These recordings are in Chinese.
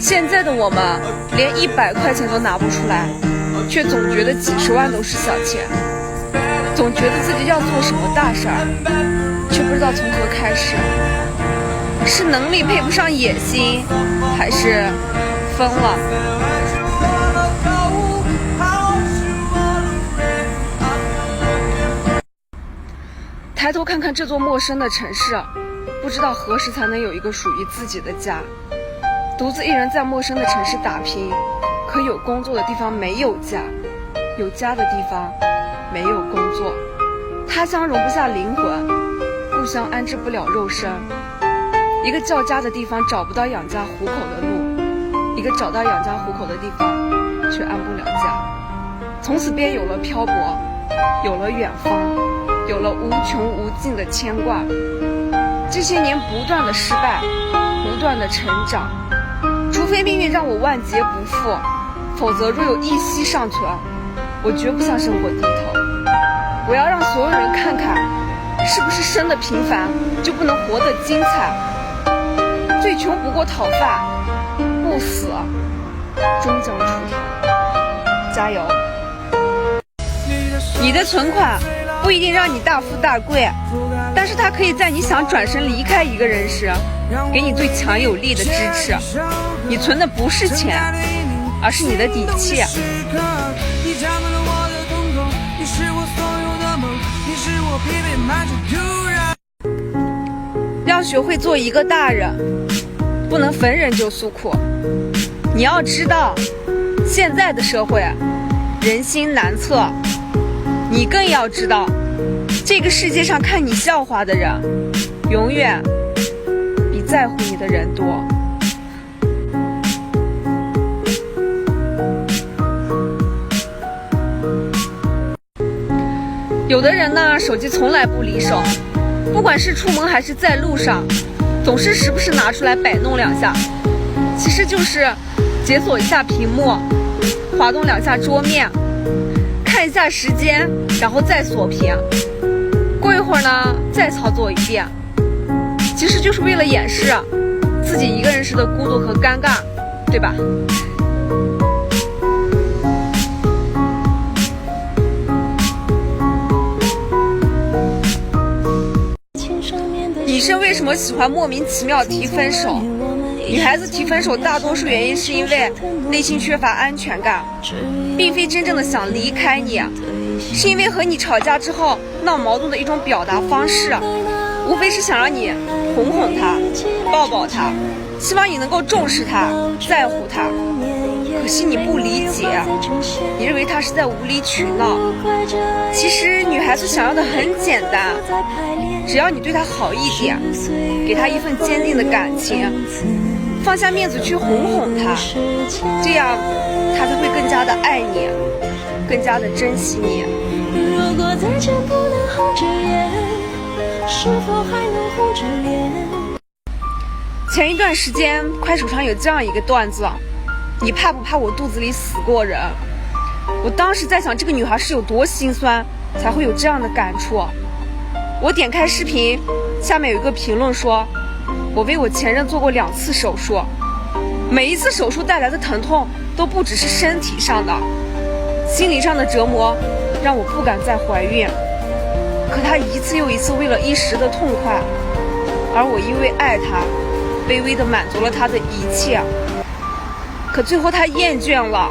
现在的我们连100块钱都拿不出来，却总觉得几十万都是小钱，总觉得自己要做什么大事儿，却不知道从何开始。是能力配不上野心，还是疯了？抬头看看这座陌生的城市，不知道何时才能有一个属于自己的家。独自一人在陌生的城市打拼，可有工作的地方没有家，有家的地方没有工作。他乡容不下灵魂，故乡安置不了肉身。一个叫家的地方找不到养家糊口的路，一个找到养家糊口的地方却安不了家。从此便有了漂泊，有了远方，有了无穷无尽的牵挂。这些年不断的失败，不断的成长，除非命运让我万劫不复，否则若有一息尚存，我绝不向生活低头。我要让所有人看看，是不是生的平凡就不能活得精彩？最穷不过讨饭，不死终将出头。加油！你的存款不一定让你大富大贵，但是它可以在你想转身离开一个人时，给你最强有力的支持。你存的不是钱，而是你的底气。要学会做一个大人，不能逢人就诉苦。你要知道，现在的社会人心难测，你更要知道，这个世界上看你笑话的人，永远比在乎你的人多。有的人呢，手机从来不离手，不管是出门还是在路上，总是时不时拿出来摆弄两下，其实就是解锁一下屏幕，滑动两下桌面，看一下时间，然后再锁屏，过一会儿呢再操作一遍，其实就是为了掩饰自己一个人时的孤独和尴尬，对吧？女生为什么喜欢莫名其妙提分手？女孩子提分手大多数原因是因为内心缺乏安全感，并非真正的想离开你，是因为和你吵架之后闹矛盾的一种表达方式，无非是想让你哄哄她，抱抱她，希望你能够重视她，在乎她。可惜你不理解，你认为她是在无理取闹。其实女孩子想要的很简单，只要你对她好一点，给她一份坚定的感情，放下面子去哄哄她，这样她才会更加的爱你，更加的珍惜你。如果再见不能红着眼，是否还能红着脸？前一段时间快手上有这样一个段子，你怕不怕我肚子里死过人？我当时在想，这个女孩是有多心酸才会有这样的感触。我点开视频，下面有一个评论说，我为我前任做过2次手术，每一次手术带来的疼痛都不只是身体上的，心理上的折磨让我不敢再怀孕。可他一次又一次为了一时的痛快，而我因为爱他，卑微地满足了他的一切。可最后他厌倦了，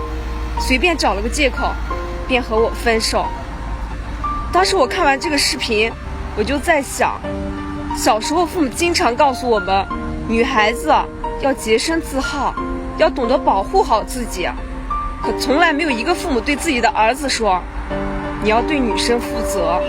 随便找了个借口便和我分手。当时我看完这个视频，我就在想，小时候父母经常告诉我们，女孩子要洁身自好，要懂得保护好自己，可从来没有一个父母对自己的儿子说，你要对女生负责。